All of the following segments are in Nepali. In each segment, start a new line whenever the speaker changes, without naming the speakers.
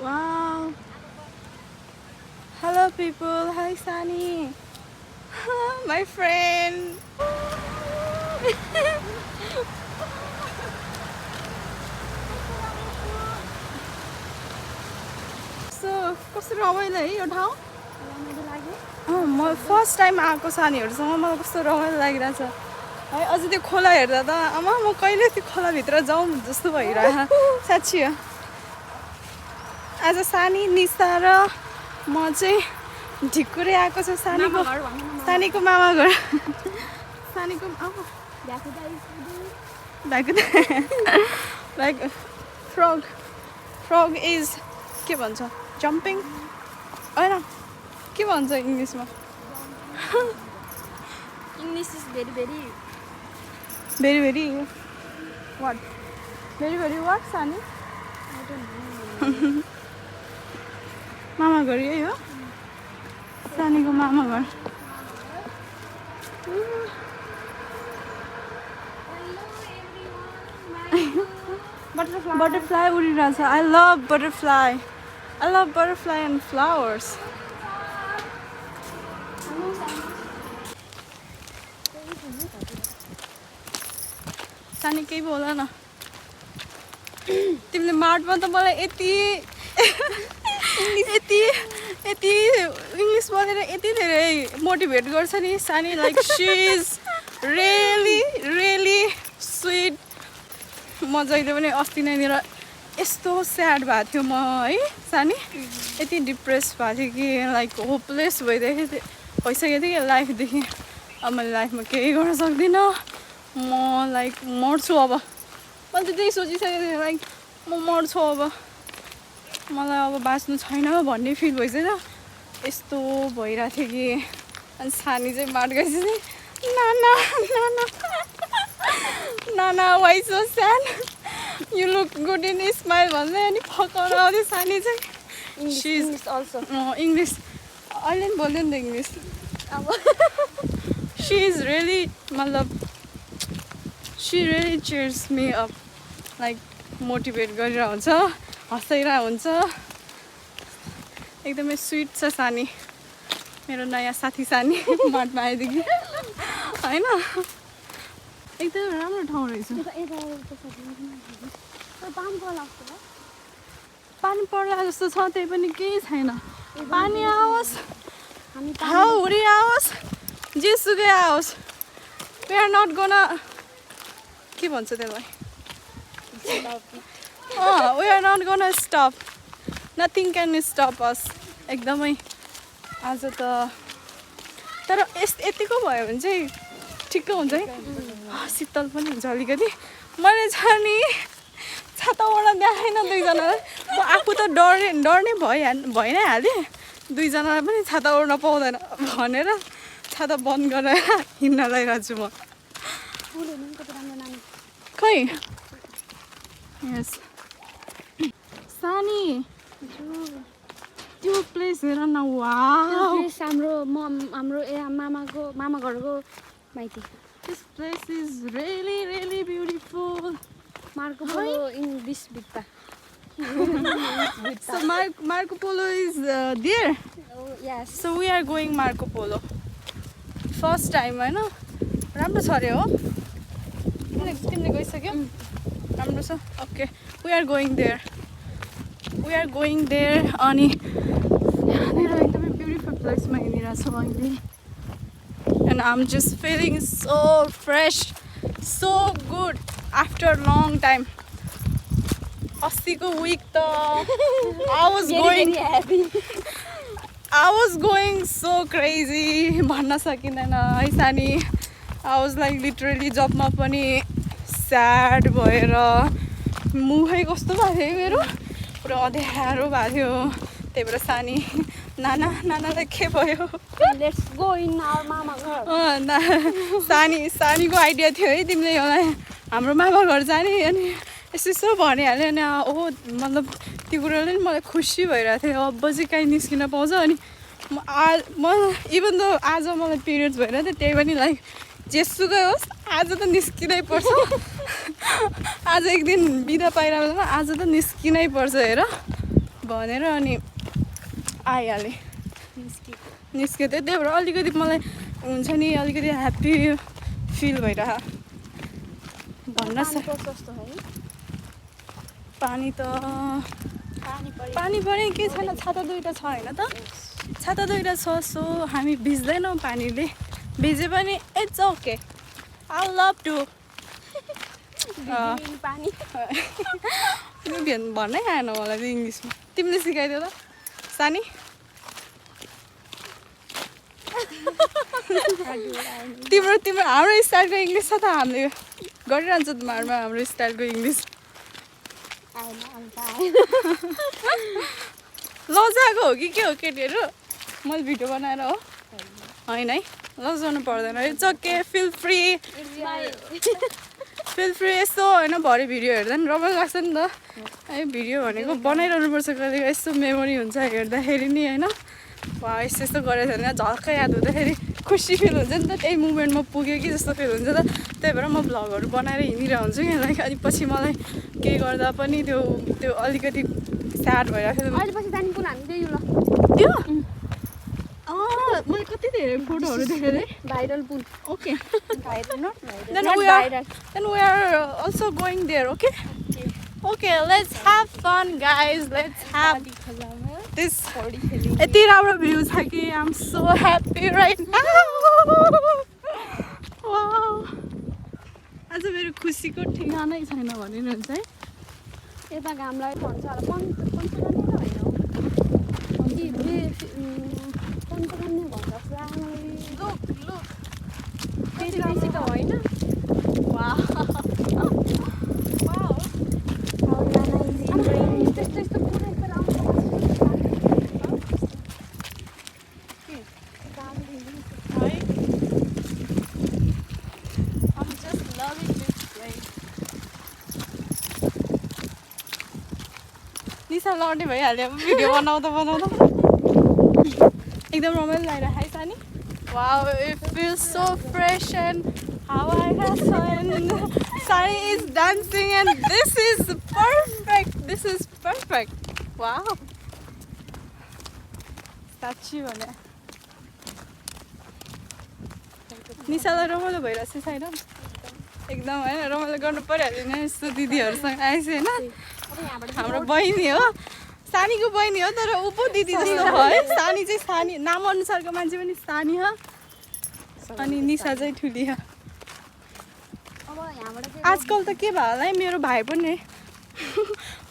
Wow. Hello people. Hi Sunny. My friend. So, कस्तो रमाइलो है यो ठाउँ? म फर्स्ट टाइम आएको सानीहरूसँग मलाई कस्तो रमाइलो लागिरहेछ है। अझै त्यो खोला हेर्दा त आमा म कहिले त्यो खोलाभित्र जाउँ जस्तो भइरहेछ साँच्ची हो। आज सानी निसा र म चाहिँ ढिकुरे आएको छु सानीको मामा घर। सानीको लाइक फ्रग इज के भन्छ जम्पिङ होइन के भन्छ इङ्ग्लिसमा?
English is very
very very what very very what सानी
I don't know.
मामा घर यही हो सानीको मामा घर। बटरफ्लाई उडिरहेछ। I love butterfly and flowers. Sani केही बोल न। तिमीले मार्टमा त मलाई यति इङ्ग्लिस बोलेर यति धेरै मोटिभेट गर्छ नि सानी। Like she is really sweet. म जहिले पनि अस्ति नैनिर यस्तो स्याड भएको थियो म है सानी, यति डिप्रेस भएको थियो कि लाइक होपलेस भइसकेको थियो कि लाइफदेखि। अब मैले लाइफमा केही गर्न सक्दिनँ, म लाइक मर्छु अब। मैले त त्यही सोचिसकेको थिएँ लाइक म मर्छु अब, मलाई अब बाँच्नु छैन भन्ने फिल भइसक्यो। यस्तो भइरहेको थियो कि अनि सानी चाहिँ माट गएपछि चाहिँ नाना why so sad, you look good in smile भन्दै अनि फकाउन आउँथ्यो सानी चाहिँ।
English also.
इङ्ग्लिस अहिले पनि बोल्यो नि त इङ्ग्लिस। सी इज रियली मतलब she really cheers me up, like motivate गरेर हुन्छ, हँसाइरहेको हुन्छ। एकदमै स्विट छ सानी, मेरो नयाँ साथी सानी माटमा आएदेखि होइन। एकदमै राम्रो ठाउँ रहेछ। पानी पर्ला जस्तो छ, त्यही पनि केही छैन। पानी आओस् हाउरी आओस् जेसुकै आओस्, वी आर नट गोना के भन्छ त्यसलाई, we are not gonna stop, nothing can stop us. एकदमै आज त तर यतिको भयो भने चाहिँ ठिक्क हुन्छ है, शीतल पनि हुन्छ अलिकति। मैले छ नि छाताबाट देखाएन दुईजनालाई, म आफू त डर्ने भइ नै हालेँ, दुईजनालाई पनि छाता ओढ्न पाउँदैन भनेर छाता बन्द गरेर हिँड्न लगाइरहेको छु म। खै यस सानी त्यो प्लेस हेर न, वाउ
हाम्रो मामा घरको माइती।
This place is really beautiful.
Marco Polo English भित्ता।
So Marco Polo is there.
Oh yes.
So we are going Marco Polo. First time होइन, राम्रो छ अरे हो। तिमीले गइसक्यौ? राम्रो छ। Okay we are going there. अनि यहाँनिर एकदमै ब्युटिफुल प्लेसमा हिँडिरहेको छु अहिले। And I'm just feeling so fresh, so good after long time. अस्तिको विक त I was going so crazy भन्न सकिँदैन है सानी। I was like literally जबमा पनि स्याड भएर मुखै कस्तो भएको थियो मेरो, पुरा अँध्यारो भएको थियो। त्यही भएर सानी नानालाई के भयो?
Let's go in our मामा घर।
सानीको आइडिया थियो है तिमीले मलाई हाम्रो मामा घर जाने, अनि यसो भनिहाल्यो अनि मतलब त्यो कुराले नि मलाई खुसी भइरहेको थियो। अब चाहिँ काहीँ निस्किन पाउँछ। अनि म इभन त आज मलाई पिरियड्स भइरहेको थियो, त्यही पनि लाइक जेसुकै होस् आज त निस्किनै पर्छ। आज एक दिन बिदा पाइरहेको आज त निस्किनै पर्छ हेर। भनेर अनि आइहालेँ निस्क्यो त्यही भएर अलिकति मलाई हुन्छ नि अलिकति ह्याप्पी फिल भइरह भन्न
कस्तो है
पानी त पानी पनि के छैन छाता दुईटा छ होइन त छाता दुईटा छ सो हामी भिज्दैनौँ पानीले भिजे पनि it's okay I love to
पानी
भन्नै आएन मलाई त इङ्ग्लिसमा तिमीले सिकाइदियो त सानी तिम्रो हाम्रो स्टाइलको इङ्ग्लिस छ त हामीले गरिरहन्छ तिमीहरूमा हाम्रो स्टाइलको इङ्ग्लिस लजाएको हो कि के हो केटीहरू मैले भिडियो बनाएर हो होइन है लजाउनु पर्दैन इट्स ओके फिल फ्री यस्तो होइन भरे भिडियो हेर्दा नि रमाइलो लाग्छ नि त है भिडियो भनेको बनाइरहनुपर्छ कहिले यस्तो मेमोरी हुन्छ हेर्दाखेरि नि होइन वा यस्तो यस्तो गरेको छ भने झर्कै याद हुँदाखेरि खुसी फिल हुन्छ नि त त्यही मुमेन्टमा पुग्यो कि जस्तो फिल हुन्छ त त्यही भएर म भ्लगहरू बनाएर हिँडिरहेको हुन्छु कि लाइक अनि पछि मलाई केही गर्दा पनि त्यो अलिकति स्याड भइरहेको थियो त्यो मैले कति धेरै फोटोहरू देखेँ है
भाइरल पुल
okay
then
we are also going there okay let's have fun guys let's have this यति राम्रो भ्यू छ कि I'm so happy right now wow आज मेरो खुसीको ठेगानै छैन भनिरहन्छ है
यता घामलाई भन्छ होला पञ्चकन्या भन्छ फेरि बेसी त होइन त्यस्तो यस्तो
निसा लड्ने भइहाल्यो भिडियो बनाउँदा एकदम रमाइलो लागिरहेको है सानी wow it feels so fresh and how I have fun Sani is dancing and this is perfect wow साँच्ची भने निसालाई रमाइलो भइरहेको छ छैन एकदम होइन रमाइलो गर्नु परिहाल्यो नि यस्तो दिदीहरूसँग आएछ होइन हाम्रो बहिनी हो सानीको बहिनी हो तर ऊ पो दिदी जस्तो हो है सानी चाहिँ सानी नाम अनुसारको मान्छे पनि सानी हो अनि निसा चाहिँ ठुली हो आजकल त के भयो होला है मेरो भाइ पनि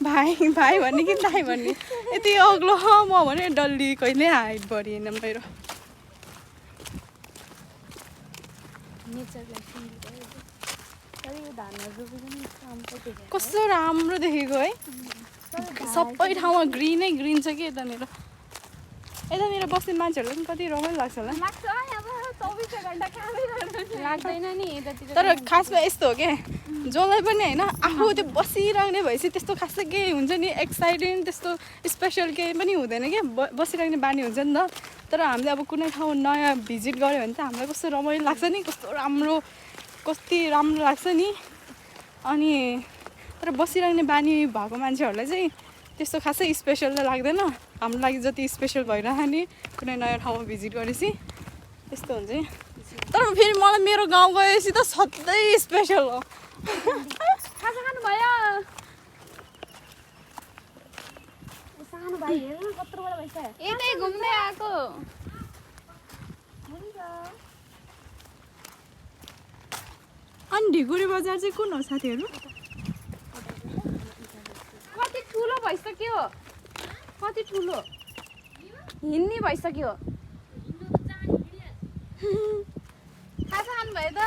भाइ भन्ने कि दाइ भन्ने यति अग्लो म भने डल्ली कहिले हाइट बढिएन मेरो कस्तो राम्रो देखेको है सबै ठाउँमा ग्रिन छ कि यतानिर बस्ने मान्छेहरूलाई पनि कति रमाइलो लाग्छ होला
लाग्दैन नि यतातिर
तर खासमा यस्तो हो क्या जसलाई पनि होइन आफू त्यो बसिरहने भएपछि त्यस्तो खासै केही हुन्छ नि एक्साइटिङ त्यस्तो स्पेसल केही पनि हुँदैन क्या बसिरहने बानी हुन्छ नि त तर हामीले अब कुनै ठाउँ नयाँ भिजिट गऱ्यो भने त हामीलाई कस्तो रमाइलो लाग्छ नि कति राम्रो लाग्छ नि अनि तर बसिरहने बानी भएको मान्छेहरूलाई चाहिँ त्यस्तो खासै स्पेसल त लाग्दैन हाम्रो लागि जति स्पेसल भइरह नि कुनै नयाँ ठाउँमा भिजिट गरेपछि त्यस्तो हुन्छ नि तर फेरि मलाई मेरो गाउँ गएपछि त सधैँ स्पेसल हो
खाजा खानु भयो सानो भाइ हेर्नु कत्रो बडा भइसक्यो यतै घुम्दै आएको
अनि ढिकुरी बजार चाहिँ कुन हो साथीहरू
कति ठुलो भइसक्यो कति ठुलो हिँड्ने भइसक्यो खाजा खानु भयो त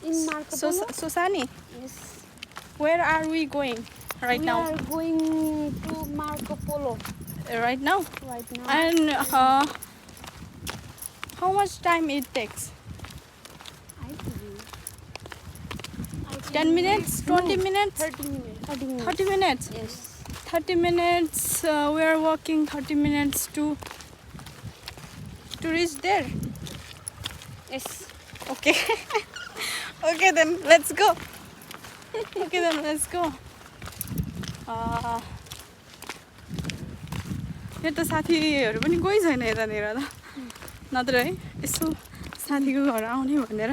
So Sani,
Yes.
where are we going right now?
We are going to Marco Polo
Right now?
right now.
And how much time it takes?
I think
10 minutes? 20 minutes?
30 minutes. 30 minutes.
30 minutes?
Yes.
30 minutes, we are walking 30 minutes to reach there.
Yes.
Okay. Okay then, let's go. Okay then, let's go. यहाँ त साथीहरू पनि कोही छैन यतानिर त नत्र है यसो साथीको घर आउने भनेर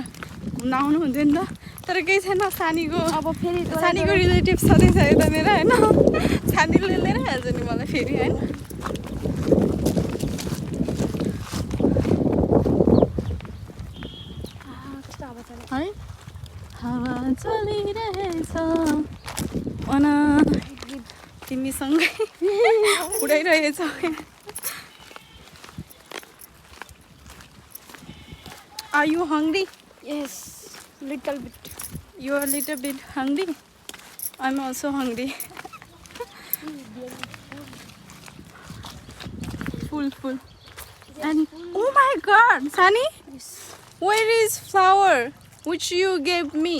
घुम्न आउनुहुन्थ्यो नि त तर केही छैन सानीको
अब फेरि
सानीको रिलेटिभ छँदैछ यतानिर होइन सानीले लिएर हाल्छ नि मलाई फेरि होइन है हावा चलिरहेछ on तिमीसँगै उडाइरहेछ Are you hungry?
Yes, little bit.
You are a little bit hungry? I'm also hungry. Full. And oh my god, Sunny,
Yes.
where is flower which you gave me?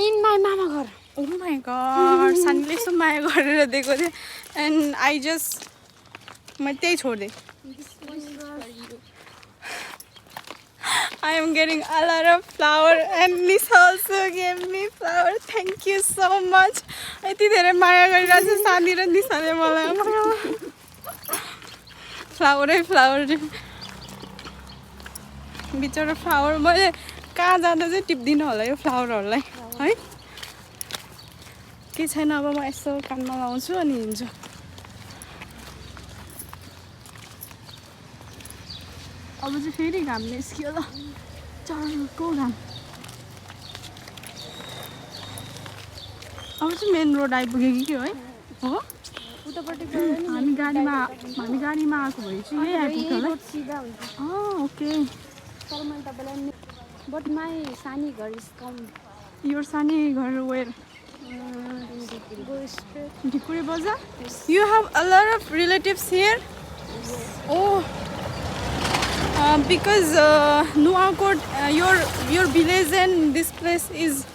In my mama घर.
Oh my god, Sunny so माया गरेर दिएको थियो and I just मैं त्यही छोड्दिएँ. I am getting a lot of flower and Nisa also gave me flower. Thank you so much. यति धेरै माया गरिरहेछ सानी र निसाले मलाई. फ्लावर बिचरा फ्लावर मैले कहाँ जाँदा चाहिँ टिप्दिनँ होला यो फ्लावरहरूलाई है के छैन अब म यसो कानमा लाउँछु अनि हिँड्छु अब चाहिँ फेरि घाम निस्कियो ल चर्को घाम अब चाहिँ मेन रोड आइपुग्यो कि के है हो
उतापट्टि
हामी गाडीमा आएको भए चाहिँ यही आइपुग्छ होला
सिधा हुन्छ
ओके
तर मैले तपाईँलाई बट माई सानी घर इज कम
यो सानी घर वेयर
go straight.
ढिकुरे बजार You have a lot of relatives here? Oh, because Nuakot, your village and this place is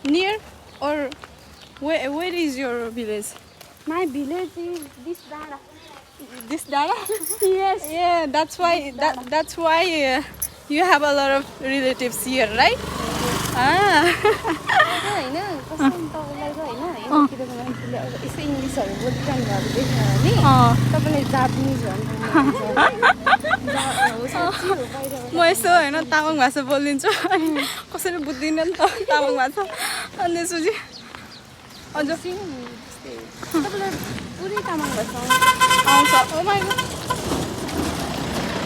near, or where is your village?
My village is this dada.
This Dara?
Yes.
Yeah, that's why you have a lot of relatives here, right? Ah.
होइन कस्तो तपाईँलाई चाहिँ होइन यतातिरको मान्छेले अब यसो इङ्ग्लिसहरू बोलिरहनु भएको देख्यो भने तपाईँले जापानिज
म यसो होइन तामाङ भाषा बोलिदिन्छु अनि कसरी बुझ्दिनँ नि त तामाङ भाषा अनि त्यसपछि अझ
तपाईँलाई पुरै तामाङ भाषा
आउँछ ओ माइ गड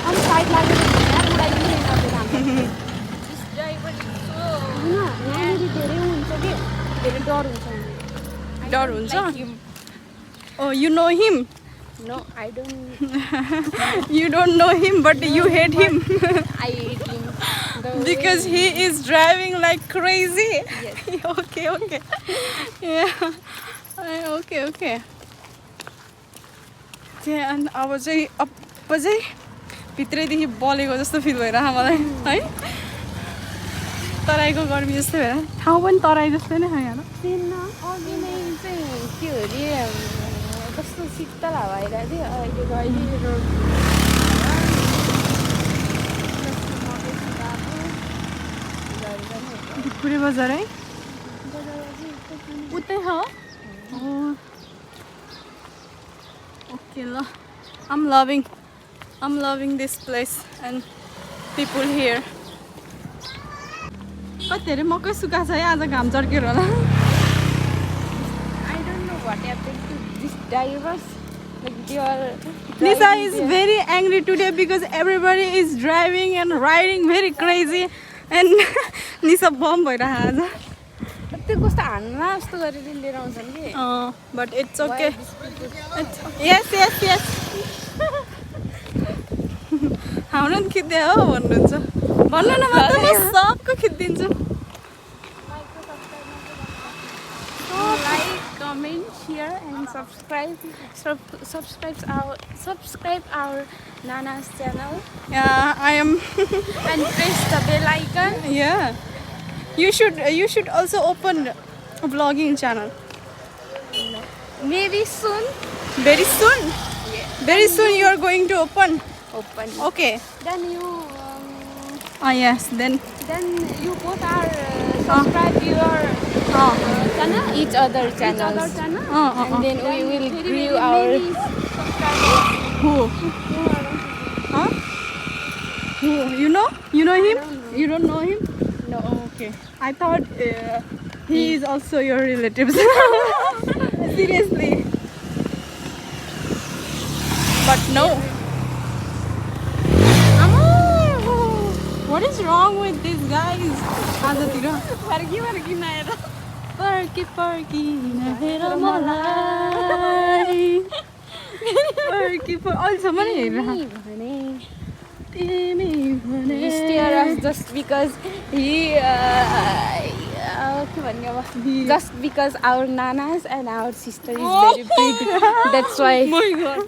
अनि साइड लागेर उडाइदिनु यहाँनिर धेरै हुन्छ कि धेरै डर हुन्छ
Oh, you know him?
No I don't
You don't know him, but you hate him
I hate him
because he is driving like crazy.
Yes.
Okay. Yeah. Okay. And अब चाहिँ भित्रैदेखि बलेको जस्तो फिल भइरहेको मलाई है तराईको गर्मी जस्तो भएर ठाउँ पनि तराई जस्तै नै छ यहाँ त
अघि नै चाहिँ के अरे कस्तो शीतल हावा आइरहेको थियो अहिले रोड
ढिकुरे बजार है उतै हो ओके ल I'm loving this place and people here. कति धेरै मकै सुका छ है आज घाम चर्केर होला
I don't know what happened to these drivers. Like they are
Nisa is very angry today because everybody is driving and riding very crazy and Nisa bomb भइरहेको आज
त्यो कस्तो हान्ला जस्तो गरेर लिएर आउँछन् कि
but it's okay. Yes. हाम्रो नि खिच्दै हो भन्नुहुन्छ भन्नु न मात्र म सबको खिचिदिन्छु
Like, comment, share, and subscribe our Nana's channel
Yeah, I am
and press the bell icon.
Yeah. You should also open a vlogging channel.
Maybe soon.
Very soon? Very soon you are going to open. Okay.
Then you
Yes, then
you both are subscribe your channel, each other channels,
and
and then we will grow our
Who? Huh? Who? You know? You know him? You don't know him?
No.
Oh, okay. I thought he is also your relatives. Seriously. But no. What is wrong with these guys? Perky नहेर मलाई Perky अहिलेसम्म नि हेरेर
He stare us just because he के भन्ने अब just because our nanas and our sister is very pretty. That's why.
My God.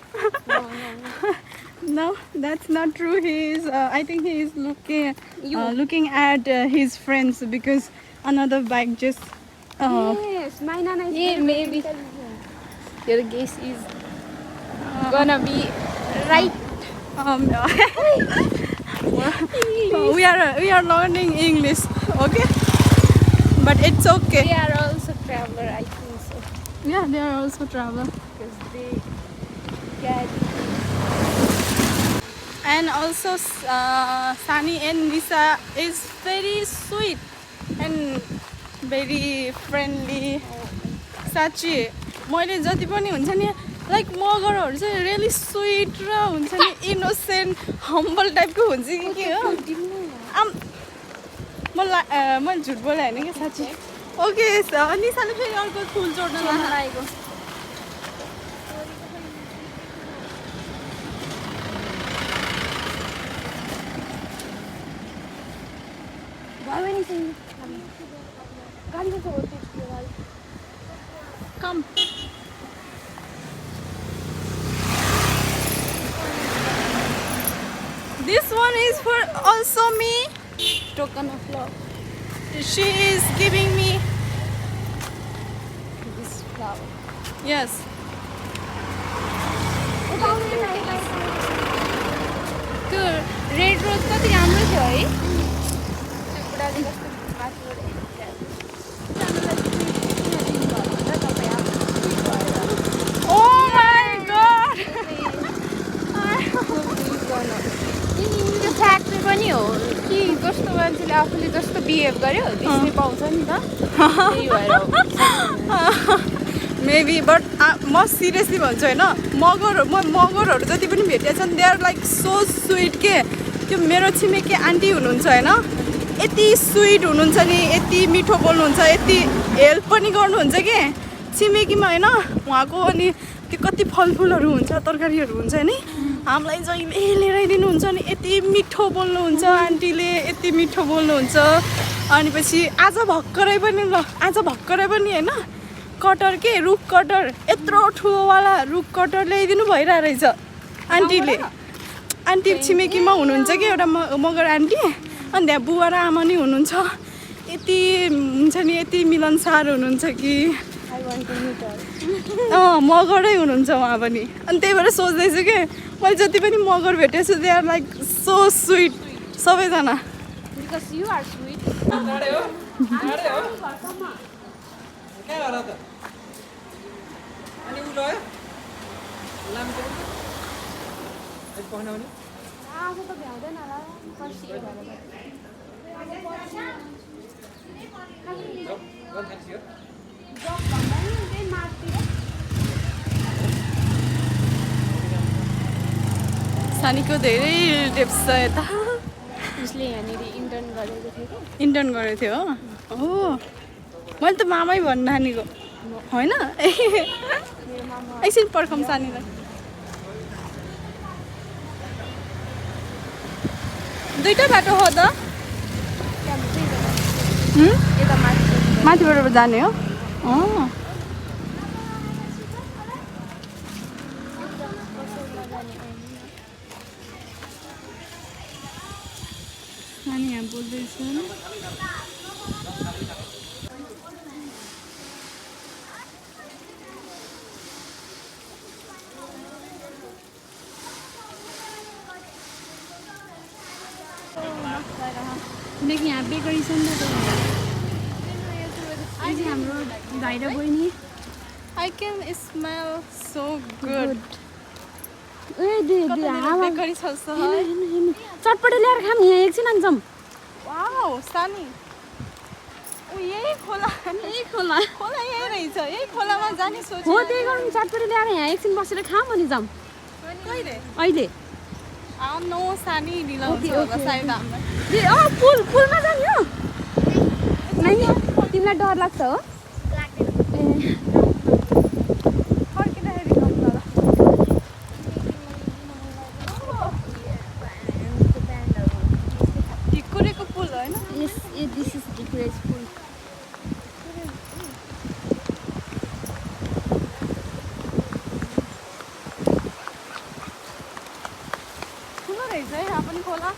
No, that's not true. He is. I think he is looking at his friends because another bike just.
Yes, my nana is very maybe. Your guess is gonna be right.
We are learning English, okay? But it's okay.
They are also traveler, I think so.
Yeah, they are also traveler.
Because they get.
And also, Sunny and Lisa is very sweet and very friendly. साँच्ची मैले जति पनि हुन्छ नि लाइक मगरहरू चाहिँ रियली स्विट र हुन्छ नि इनोसेन्ट हम्बल टाइपको हुन्छ कि के हो मैले झुट बोले होइन कि साँच्ची ओके निसाले फेरि अर्को फुल जोड्न लागेको Come. This one is for also me.
Token of love.
She is giving me
This flower.
yes.
त्यो रेड रोज कति राम्रो थियो है त्यो बुढाले कस्तो माथिबाट
Oh my God.
त्यो फ्याक्ट्री पनि हो कि जस्तो मान्छेले आफूले जस्तो बिहेभ गर्यो त्यसले पाउँछ नि त त्यही भएर
Maybe, but म सिरियसली भन्छु होइन मगरहरू जति पनि भेटेका छन् they are like so sweet के त्यो मेरो छिमेकी आन्टी हुनुहुन्छ होइन यति स्विट हुनुहुन्छ नि यति मिठो बोल्नुहुन्छ यति हेल्प पनि गर्नुहुन्छ के छिमेकीमा होइन उहाँको अनि त्यो कति फलफुलहरू हुन्छ तरकारीहरू हुन्छ नि हामीलाई जहिले लिएर आइदिनुहुन्छ नि यति मिठो बोल्नुहुन्छ आन्टीले यति मिठो बोल्नुहुन्छ अनि पछि आज भर्खरै पनि होइन कटर के रुख कटर यत्रो ठुलोवाला रुख कटर ल्याइदिनु भइरहेको रहेछ आन्टीले आन्टी छिमेकीमा हुनुहुन्छ कि एउटा मगर आन्टी अनि त्यहाँ बुवा र आमा नि हुनुहुन्छ यति हुन्छ नि यति मिलनसार हुनुहुन्छ कि मगरै हुनुहुन्छ उहाँ पनि अनि त्यही भएर सोच्दैछु कि मैले जति पनि मगर भेटेको छु they are like so sweet सबैजना
Because you are sweet. आफू त भ्याउँदैन होला पर्सि
सानीको धेरै टिप्स छ यता
उसले यहाँनिर इन्टर्न गरेको थियो कि
इन्टर्न गरेको थियो हो मैले त मामै भन्नु नानीको होइन एकछिन पर्खौँ सानीलाई दुईटा बाटो हो त
यता
माथिबाट जाने हो नानी यहाँ बोल्दैछु
किनकि यहाँ बेकरी छ नि त अहिले हाम्रो भाइ र बहिनी
I can smell so good.
A they they हावा
बेकरी छ जस्तो है
हेर्नु चटपटे ल्याएर खाम यहाँ एकछिन अनि जाऊँ
वाउ सानी ओ यही खोला
यही खोला
खोला यही रहेछ यही खोलामा जाने सोच
हो त्यही गरौँ चटपटे ल्याएर यहाँ एकछिन बसेर खाऊँ अनि जाऊँ
कहिले
अहिले
नो सानी ढिलो हुन्छ होला सायद हामीलाई
ए पुलमा जाने हो नानी तिमीलाई डर लाग्छ हो ए
फर्किँदाखेरि गम्ला ढिकुरेको पुल होइन
Yes, this is the great pool.
ठुलो रहेछ है यहाँ पनि खोला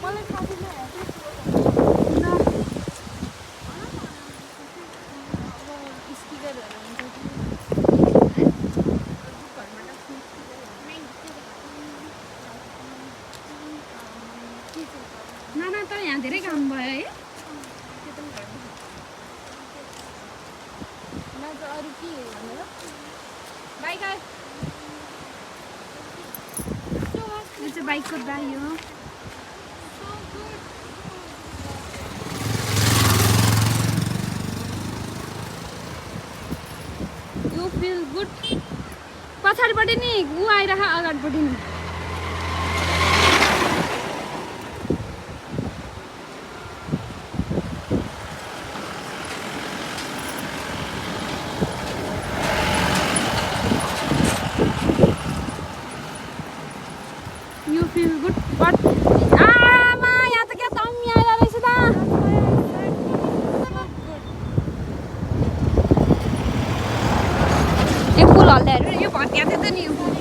मलाई थाहा थिएन
नाना तर यहाँ धेरै काम भयो है
अरू के भनेर
बाइक आयो यो चाहिँ बाइकको दाइ हो यु फिल गुड पछाडिपट्टि नि ऊ आइरह अगाडिपट्टि नि You feel good, but आमा यहाँ त क्या तम्मी आएर रहेछ त यो पुल हल्लाएर यो भत्या थियो त नि यो पुल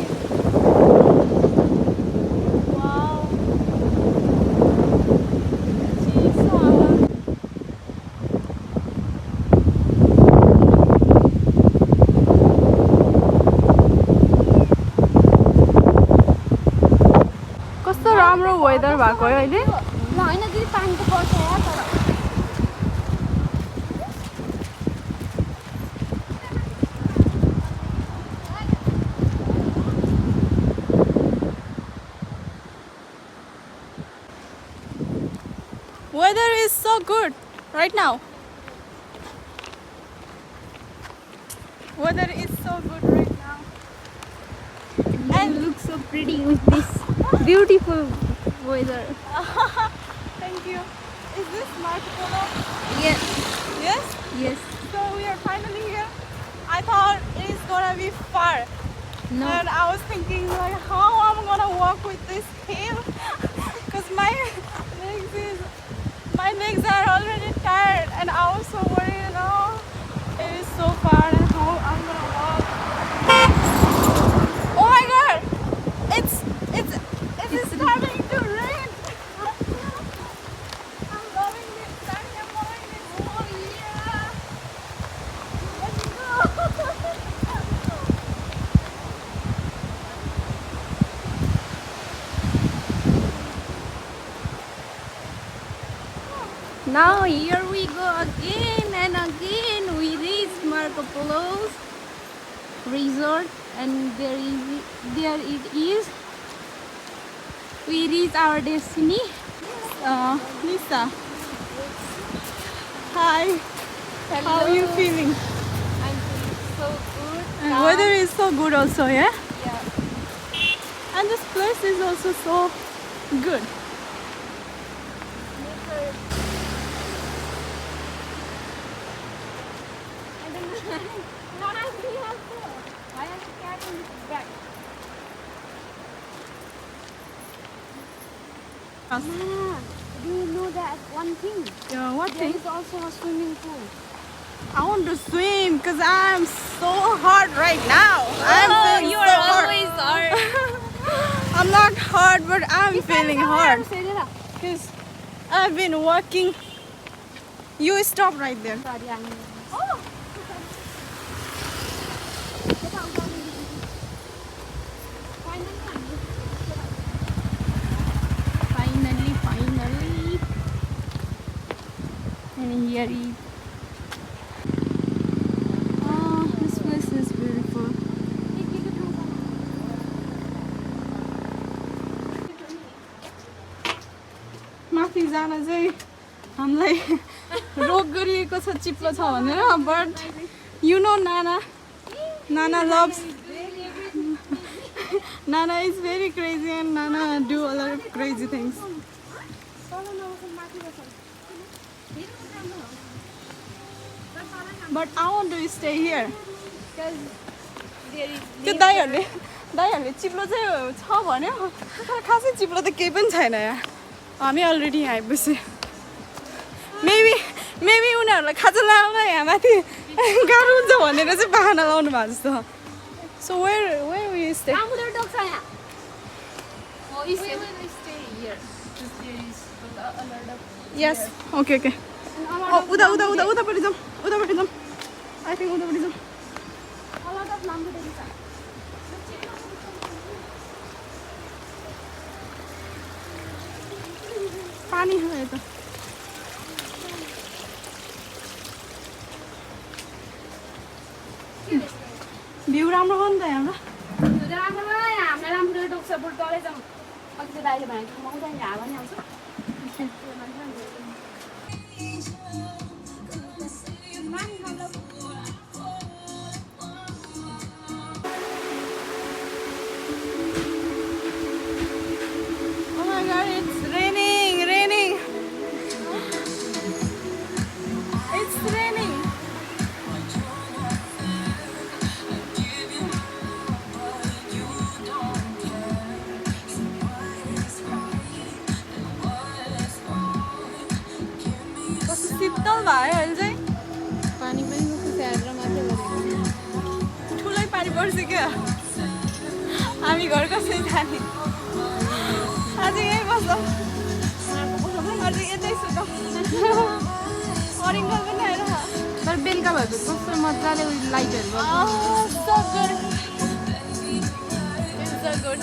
कस्तो राम्रो वेदर भएको है अहिले
ल होइन दिदी पानी त पर्छ यार तर
weather is so good right now weather is so good right now
and you look so pretty with this beautiful weather.
Thank you. Is this Marco Polo?
Yes.
Yes?
Yes.
So we are finally here. I thought it is gonna be far.
No.
And I was thinking like how I'm gonna walk with this hill because my legs are already tired and I was so worried, you know. It is so far and how I'm gonna walk. Oh my god! It's starting to rain. I'm loving this. Sunny, I'm loving this. Oh yeah. Let's go.
Now here we go again and again. We reach Marco Polo's resort and there it is. We reach our destiny.
Lisa. Hi.
Hello.
How are you feeling?
I'm feeling so good.
And weather is so good also, yeah?
Yeah.
And this place is also so good.
Why are you carrying this bag?
Mama, do you know that one thing?
What
There
thing?
is also a swimming pool.
I want to swim because I'm so hot right now. I'm feeling
you
so
are
hot.
always hard.
I'm not hot, but I'm feeling hot
Sorry,
because I've been walking. You stop right there.
Finally. And here is. Oh, this place is beautiful.
जान चाहिँ हामीलाई रोक गरिएको छ चिप्लो छ भनेर but you know Nana loves Nana is very crazy and Nana do a lot of crazy things. But I want to stay here.
Because there is
त्यो दाइहरूले चिप्लो चाहिँ छ भन्यो तर खासै चिप्लो त केही पनि छैन यहाँ हामी अलरेडी यहाँ आइपुग्छौँ मेबी उनीहरूलाई खाजा लगाउन यहाँ माथि गाह्रो हुन्छ भनेर चाहिँ बाहना लाउनु भएको जस्तो so where we stay
Amudar dog sa यहाँ. Oh, we will stay here. Because there is a lot of.
Yes okay okay उतापट्टि जाउँ आई थिङ्क उतापट्टि जाउँ
A lot of lambu there is.
पानी छ यता भ्यू राम्रो हो नि त यहाँबाट
Yo dah lama lah ya. Saya Amudar dog sa bulu tole jam. Pag sa dahil ba, mau dah jalan ni also.
Oh my god, it's raining. It's raining. कस्तो शीतल भयो अहिले चाहिँ
पानी पनि कस्तो स्याहारेर मात्रै गरेको
ठुलै पानी पर्छ क्या हामी घर कसरी जाने आज यहीँ बस्छौँ आज यतै सुतौँ अरिङ्गल पनि आएर
तर बेलुका भएपछि कस्तो मजाले लाइटहरू गर्छ
so good. It's so good.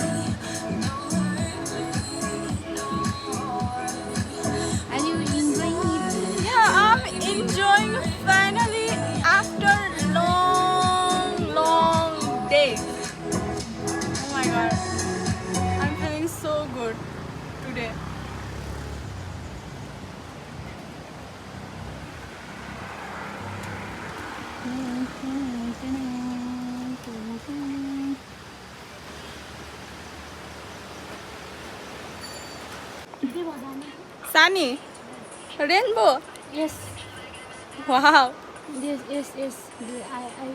And you enjoying it?
Yeah, I'm enjoying finally after long day. Oh my god. I'm feeling so good today. Sunny, rainbow.
Yes.
Wow.
Yes.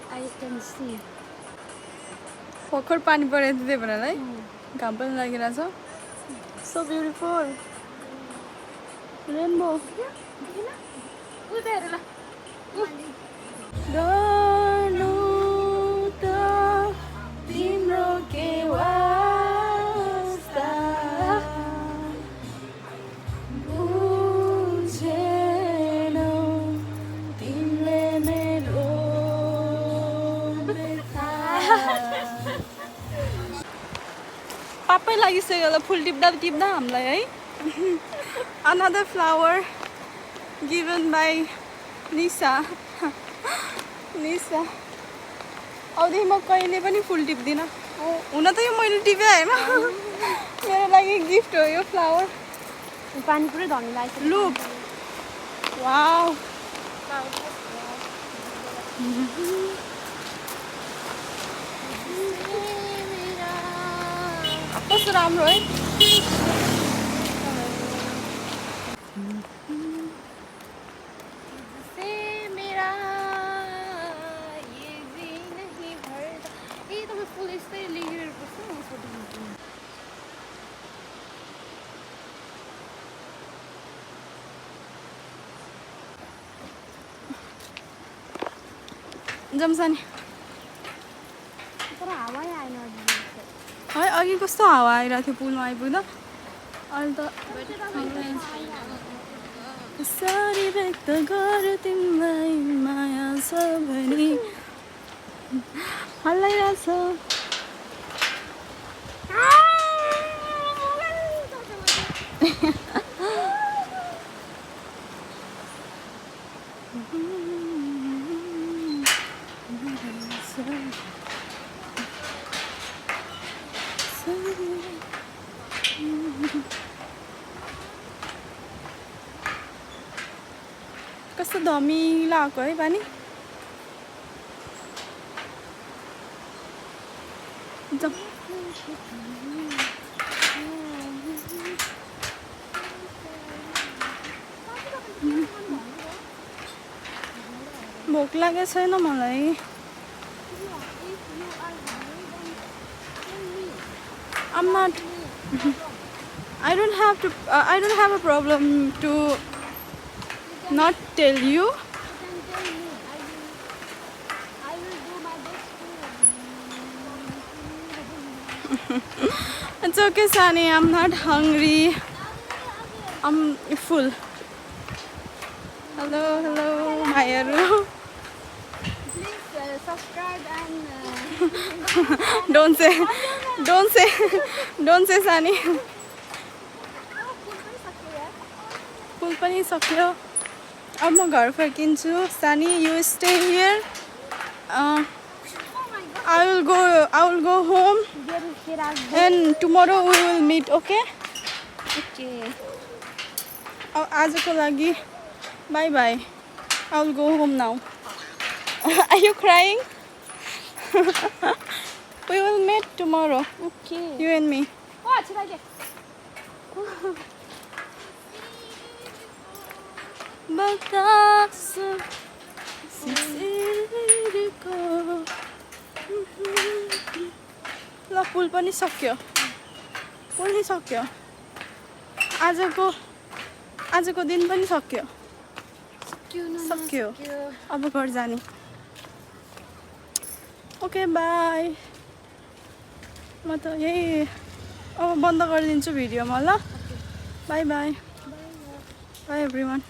I can see.
भर्खर पानी परेको थियो भनेर है घाम पनि लागिरहेछ सो ब्युटिफुल रेनबो गर्नु त तिम्रो के वास्ता बुझेनौ तिमीले मेरो व्यथा पापै लागिसक्यो होला फुल टिप्दा हामीलाई है another flower given by Nisa अबदेखि म कहिले पनि फुल टिप्दिनँ हुन त यो मैले टिपेँ होइन मेरो लागि गिफ्ट हो यो फ्लावर
पानी पुरै धनी लाग्छ
लुक वाउ कस्तो राम्रो है
फुल यस्तै लिएर बस्नु फोटो खिच्नु
जम्सानी
तर हावै आएन
है अघि कस्तो हावा आइरहेको थियो पुलमा आइपुग्दा अहिले त कसरी व्यक्त गर तिमीलाई माया छ भनी हल्लाइरहेछ धमिलो आएको है पानी जाऊ भोक लागेको छैन मलाई I'm not I don't have a problem to not tell you
I will do my best
it's okay Sani I'm not hungry I'm full hello Mayaru
Please subscribe and
don't say Sani फुल पनि सक्यो अब म घर फर्किन्छु Sani you stay here I will go home and tomorrow we will meet okay
okay
आजको लागि bye bye I will go home now are you crying we will meet tomorrow
okay
you and me
watch right there
बतास सिसिरको ल पुल पनि सक्यो आजको दिन पनि सक्यो अब घर जाने ओके बाई म त यही अब बन्द गरिदिन्छु भिडियोमा ल बाई बाई बाई एभ्रिवान